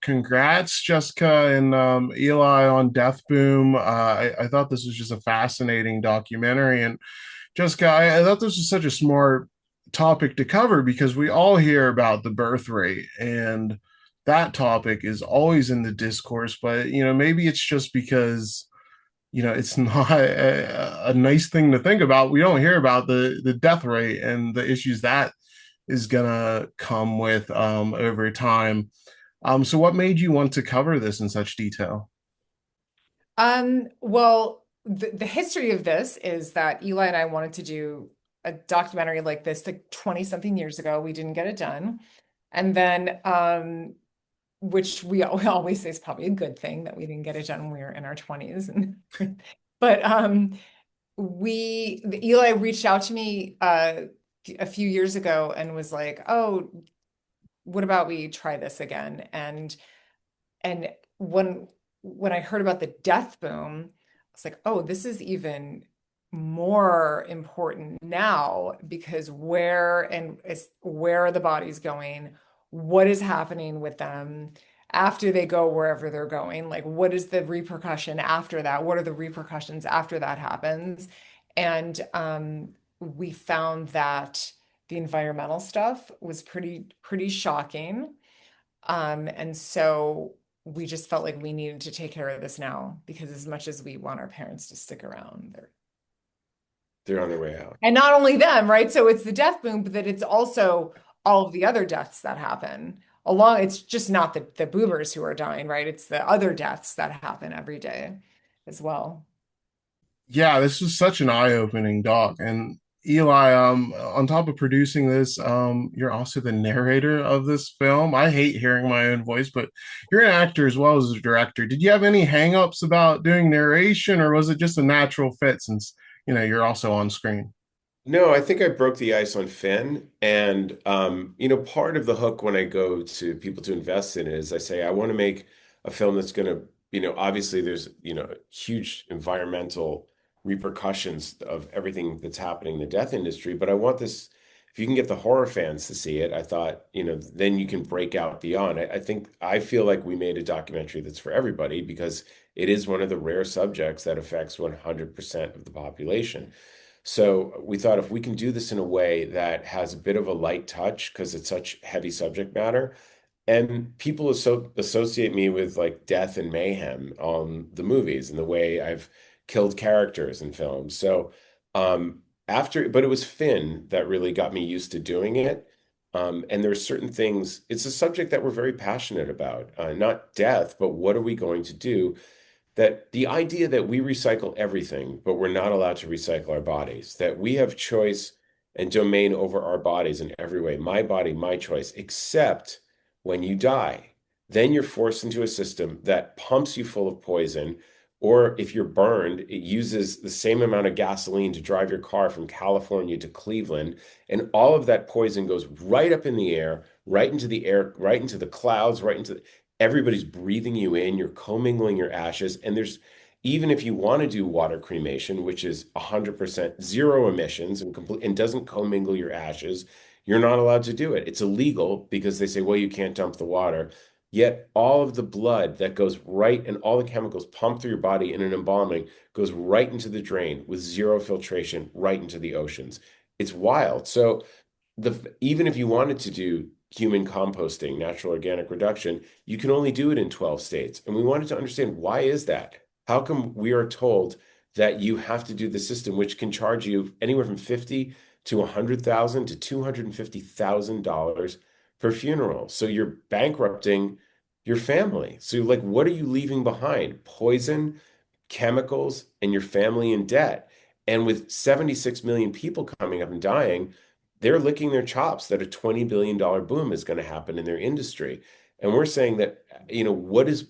congrats, Jessica and Eli on Death Boom. I thought this was just a fascinating documentary. And Jessica, I thought this was such a smart topic to cover because we all hear about the birth rate, and that topic is always in the discourse. But, maybe it's just because, it's not a nice thing to think about. We don't hear about the death rate and the issues that is gonna come with over time. So what made you want to cover this in such detail? Well, the history of this is that Eli and I wanted to do a documentary like this like 20 something years ago. We didn't get it done. And then, which we always say is probably a good thing that we didn't get it done when we were in our 20s. And but Eli reached out to me a few years ago and was like, "Oh, what about we try this again?" And when I heard about the death boom, I was like, oh, this is even more important now because where are the bodies going? What is happening with them after they go wherever they're going? Like, what is the repercussion after that? What are the repercussions after that happens? And we found that the environmental stuff was pretty shocking. And so we just felt like we needed to take care of this now because as much as we want our parents to stick around, They're on their way out. and not only them, right? So it's the death boom, but that it's also all of the other deaths that happen along. It's just not the boomers who are dying, right? It's the other deaths that happen every day as well. Yeah, this was such an eye-opening doc. And Eli, on top of producing this, you're also the narrator of this film. I hate hearing my own voice, but you're an actor as well as a director. Did you have any hang-ups about doing narration, or was it just a natural fit since, you're also on screen? No, I think I broke the ice on Finn. And, part of the hook when I go to people to invest in it is I say, I want to make a film that's going to, obviously there's, huge environmental repercussions of everything that's happening in the death industry. But I want this, if you can get the horror fans to see it, I thought, then you can break out beyond. I feel like we made a documentary that's for everybody because it is one of the rare subjects that affects 100% of the population. So we thought if we can do this in a way that has a bit of a light touch, because it's such heavy subject matter, and people associate me with like death and mayhem on the movies and the way I've killed characters in films. So but it was Finn that really got me used to doing it. And there's certain things, it's a subject that we're very passionate about, not death, but what are we going to do? That the idea that we recycle everything, but we're not allowed to recycle our bodies, that we have choice and domain over our bodies in every way. My body, my choice, except when you die. Then you're forced into a system that pumps you full of poison. Or if you're burned, it uses the same amount of gasoline to drive your car from California to Cleveland. And all of that poison goes right up in the air, right into the air, right into the clouds, right into everybody's breathing you in, you're commingling your ashes, and there's even if you want to do water cremation, which is 100% zero emissions and complete and doesn't commingle your ashes, you're not allowed to do it. It's illegal because they say, well, you can't dump the water. Yet all of the blood that goes right and all the chemicals pumped through your body in an embalming goes right into the drain with zero filtration, right into the oceans. It's wild. So even if you wanted to do human composting, natural organic reduction, you can only do it in 12 states. And we wanted to understand why is that? How come we are told that you have to do the system which can charge you anywhere from 50 to 100,000 to $250,000 per funeral? So you're bankrupting your family. So like what are you leaving behind? Poison, chemicals, and your family in debt. And with 76 million people coming up and dying, they're licking their chops that a $20 billion boom is going to happen in their industry. And we're saying that, what is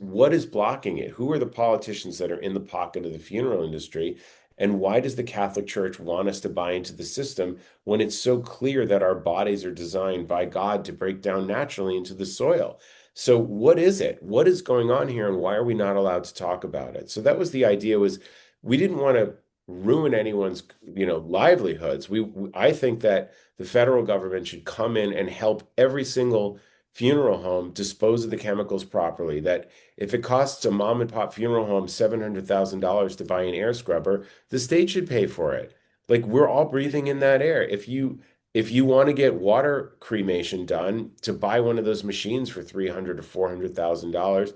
blocking it? Who are the politicians that are in the pocket of the funeral industry? And why does the Catholic Church want us to buy into the system when it's so clear that our bodies are designed by God to break down naturally into the soil? So what is it? What is going on here and why are we not allowed to talk about it? So that was the idea was we didn't want to ruin anyone's, livelihoods. I think that the federal government should come in and help every single funeral home dispose of the chemicals properly, that if it costs a mom and pop funeral home $700,000 to buy an air scrubber, the state should pay for it. Like we're all breathing in that air. If you want to get water cremation done, to buy one of those machines for 300 or $400,000,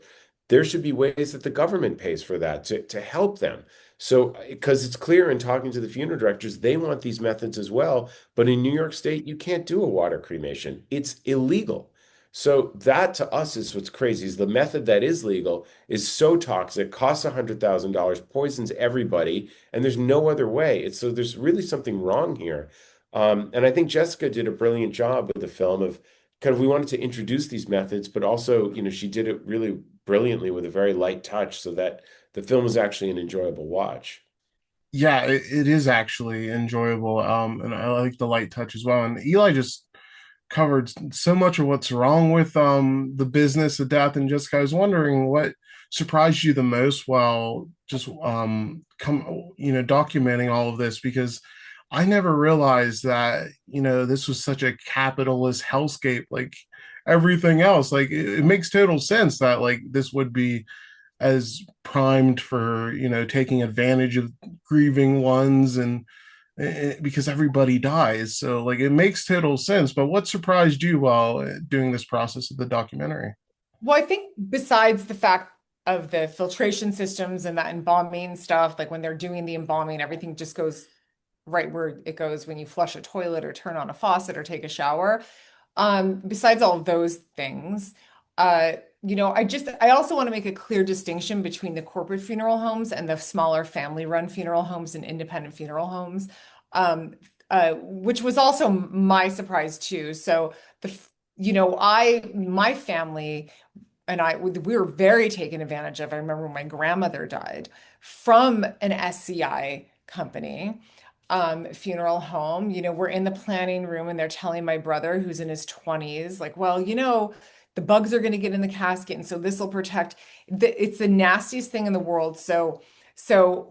there should be ways that the government pays for that to help them. So, because it's clear in talking to the funeral directors, they want these methods as well. But in New York State, you can't do a water cremation. It's illegal. So that to us is what's crazy is the method that is legal is so toxic, costs $100,000, poisons everybody, and there's no other way. It's so there's really something wrong here. And I think Jessica did a brilliant job with the film of kind of we wanted to introduce these methods, but also, she did it really brilliantly with a very light touch so that the film is actually an enjoyable watch. Yeah, it is actually enjoyable. And I like the light touch as well. And Eli just covered so much of what's wrong with the business of death. And Jessica, I was wondering what surprised you the most while just documenting all of this, because I never realized that, this was such a capitalist hellscape like everything else. Like it makes total sense that like this would be as primed for, taking advantage of grieving ones, and because everybody dies. So like it makes total sense. But what surprised you while doing this process of the documentary? Well, I think besides the fact of the filtration systems and that embalming stuff, like when they're doing the embalming, everything just goes right where it goes when you flush a toilet or turn on a faucet or take a shower. Besides all of those things, I also want to make a clear distinction between the corporate funeral homes and the smaller family-run funeral homes and independent funeral homes, which was also my surprise too. So my family and we were very taken advantage of. I remember when my grandmother died from an SCI company, funeral home. We're in the planning room and they're telling my brother, who's in his 20s, like, well, the bugs are going to get in the casket, and so this will protect. It's the nastiest thing in the world. So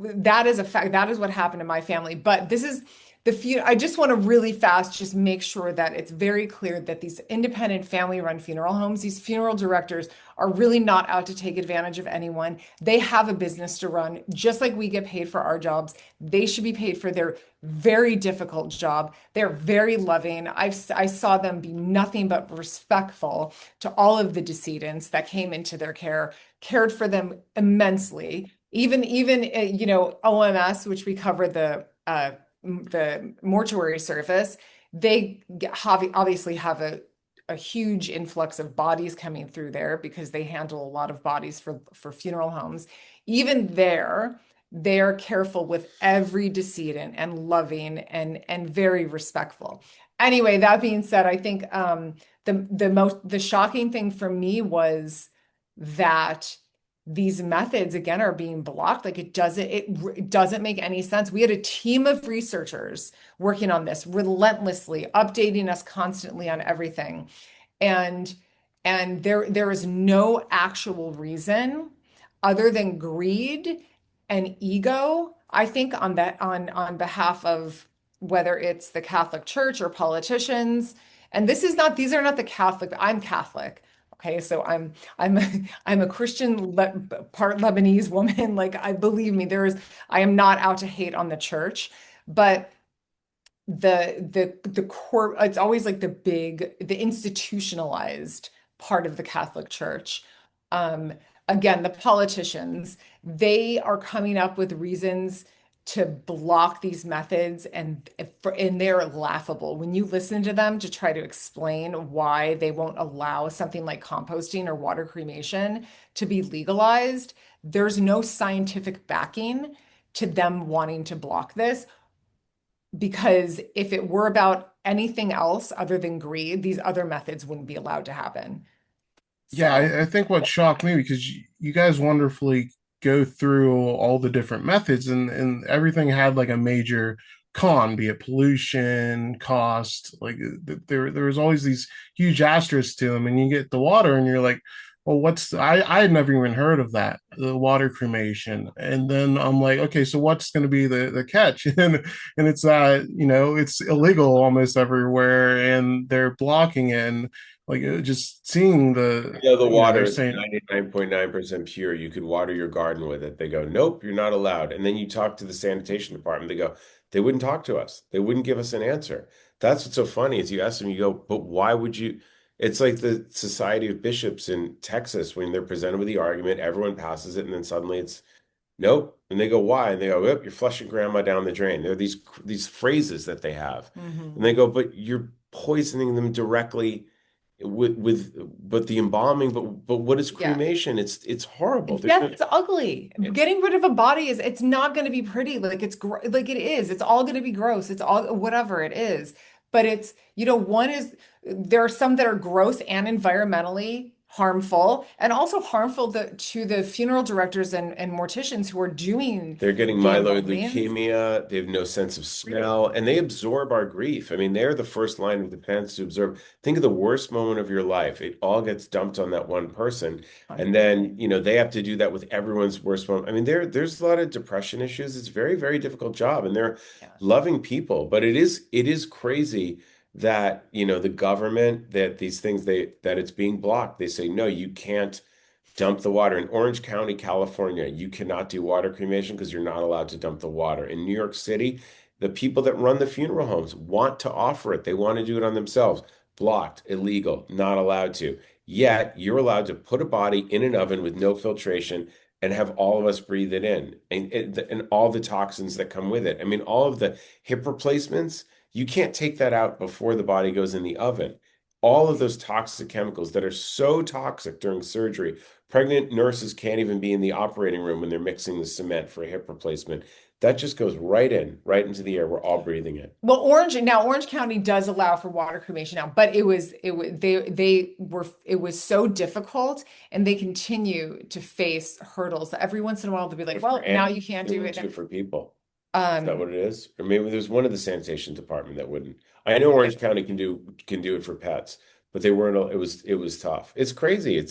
that is a fact. That is what happened to my family. But this is the few. I just want to really fast just make sure that it's very clear that these independent family-run funeral homes, these funeral directors are really not out to take advantage of anyone. They have a business to run, just like we get paid for our jobs. They should be paid for their very difficult job. They're very loving. I saw them be nothing but respectful to all of the decedents that came into their care, cared for them immensely. Even OMS, which we cover the mortuary service, they obviously have a huge influx of bodies coming through there because they handle a lot of bodies for funeral homes. Even there, they're careful with every decedent and loving and very respectful. Anyway, that being said, I think the shocking thing for me was that these methods again are being blocked. Like it doesn't make any sense. We had a team of researchers working on this relentlessly, updating us constantly on everything. And there is no actual reason other than greed and ego, I think, on behalf of whether it's the Catholic Church or politicians. And these are not the Catholic. I'm Catholic. Okay, so I'm a Christian part Lebanese woman. Like I believe me, I am not out to hate on the church, but the core, it's always like the institutionalized part of the Catholic Church. Um, Again, the politicians, they are coming up with reasons to block these methods, and they're laughable when you listen to them to try to explain why they won't allow something like composting or water cremation to be legalized. There's no scientific backing to them wanting to block this, because if it were about anything else other than greed, these other methods wouldn't be allowed to happen. Yeah, So, I think what shocked me, because you guys wonderfully go through all the different methods, and everything had like a major con, be it pollution, cost. Like there was always these huge asterisks to them, and you get the water and you're like, well, I had never even heard of that, the water cremation. And then I'm like, okay, so what's going to be the catch? And it's it's illegal almost everywhere, and they're blocking it. And like just seeing The they're water is saying, 99.9% pure. You could water your garden with it. They go, nope, you're not allowed. And then you talk to the sanitation department. They go, they wouldn't talk to us. They wouldn't give us an answer. That's what's so funny is you ask them, you go, but why would you? It's like the Society of Bishops in Texas when they're presented with the argument, everyone passes it, and then suddenly it's nope. And they go, why? And they go, yep, you're flushing grandma down the drain. There are these phrases that they have. And Hmm. they go, but you're poisoning them directly but the embalming, but what is Yeah. cremation? It's horrible. There's Yes, no it's ugly. it's Getting rid of a body it's not going to be pretty. Like like it is. It's all going to be gross. It's all whatever it is. But it's, one is there are some that are gross and environmentally harmful and also harmful to the funeral directors and morticians who are doing They're getting the myeloid embalmings. leukemia. They have no sense of smell, and they absorb our grief. I mean, they're the first line of defense to absorb. Think of the worst moment of your life. It all gets dumped on that one person, and then, they have to do that with everyone's worst moment. I mean, there's a lot of depression issues. It's a very, very difficult job, and they're Yeah. loving people, but it is crazy that, the government that these things that it's being blocked. They say, no, you can't dump the water. In Orange County, California, you cannot do water cremation because you're not allowed to dump the water. In New York City, the people that run the funeral homes want to offer it. They want to do it on themselves. Blocked, illegal, not allowed to. Yet you're allowed to put a body in an oven with no filtration and have all of us breathe it in and all the toxins that come with it. I mean, all of the hip replacements, you can't take that out before the body goes in the oven. All of those toxic chemicals that are so toxic during surgery. Pregnant nurses can't even be in the operating room when they're mixing the cement for a hip replacement. That just goes right into the air. We're all breathing it. Well, Orange County does allow for water cremation now, but it was it was so difficult, and they continue to face hurdles. Every once in a while they'll be But like, for "Well, now you animals, can't they do wouldn't do it." it for people. Is that Um, what it is? Or maybe there's one of the sanitation department that wouldn't. I know yeah, Orange County can do it for pets, but they weren't. It was tough. It's crazy. yeah,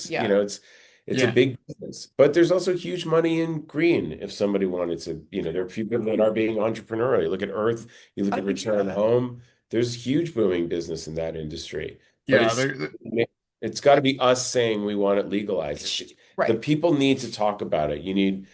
It's a yeah, big business, but there's also huge money in green. If somebody wanted to, there are people that are being entrepreneurial. You look at Earth, you look oh, at Return Home. There's huge booming business in that industry, but yeah. it's got to be us saying we want it legalized. The right. people need to talk about it. You need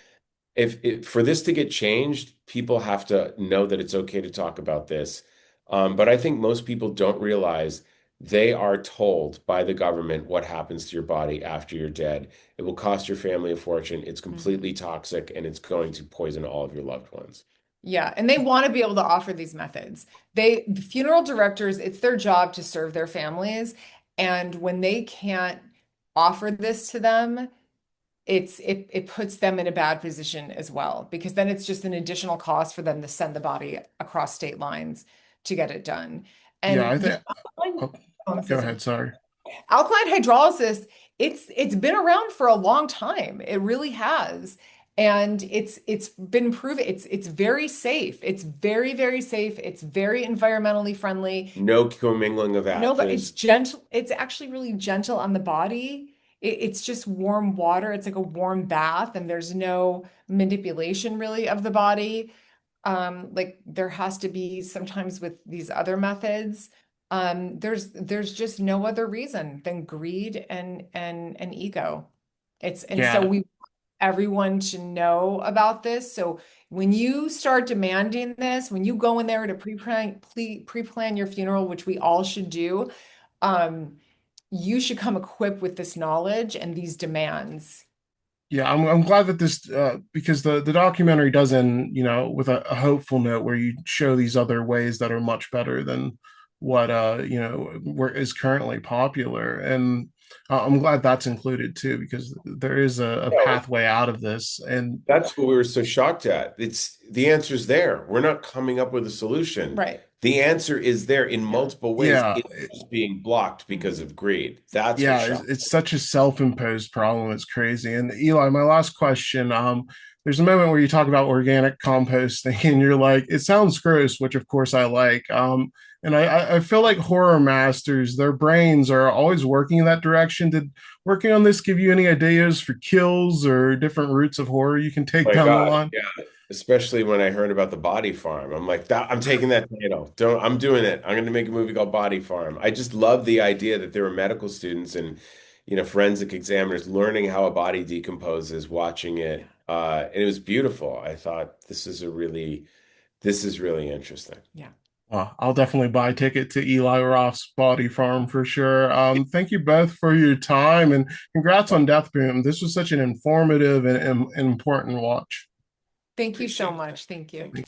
if for this to get changed, people have to know that it's okay to talk about this. But I think most people don't realize they are told by the government what happens to your body after you're dead. It will cost your family a fortune. It's Mhm. completely toxic and it's going to poison all of your loved ones. Yeah, and they want to be able to offer these methods. The funeral directors, it's their job to serve their families, and when they can't offer this to them, it puts them in a bad position as well, because then it's just an additional cost for them to send the body across state lines to get it done. Yeah, And I think. alkaline, Oh, oh, I'm so go sorry. ahead. Sorry. Alkaline hydrolysis, it's been around for a long time. It really has. And it's been proven it's very safe. It's very, very safe. It's very environmentally friendly. No commingling of No, but it's ashes. gentle. It's actually really gentle on the body. It's just warm water. It's like a warm bath, and there's no manipulation really of the body. Like there has to be sometimes with these other methods. There's just no other reason than greed and ego. And so Yeah, we everyone to know about this. So when you start demanding this, when you go in there to pre-plan your funeral, which we all should do, um, you should come equipped with this knowledge and these demands. yeah. I'm glad that this because the documentary does end, with a hopeful note where you show these other ways that are much better than what where is currently popular, and I'm glad that's included too because there is a No, pathway out of this, and that's what we were so shocked at. It's the answer's there. We're not coming up with a solution. Right. The answer is there in Yeah. multiple ways. yeah, It's just being blocked because Mhm. of greed. That's what yeah, shocked. it's such a self-imposed problem. It's crazy. And Eli, my last question, there's a moment where you talk about organic composting and you're like, it sounds gross, which of course I like. And I feel like horror masters, their brains are always working in that direction. Did working on this give you any ideas for kills or different routes of horror you can take My down the God, line? yeah. Especially when I heard about the Body Farm. I'm like, that, I'm taking that title. Don't, I'm doing it. I'm going to make a movie called Body Farm. I just love the idea that there were medical students and, forensic examiners learning how a body decomposes, watching it. And it was beautiful. I thought this is really interesting. Yeah. I'll definitely buy a ticket to Eli Roth's Body Farm for sure. Thank you both for your time and congrats on Death Boom. This was such an informative and important watch. Thank you so Appreciate it. much. Thank you.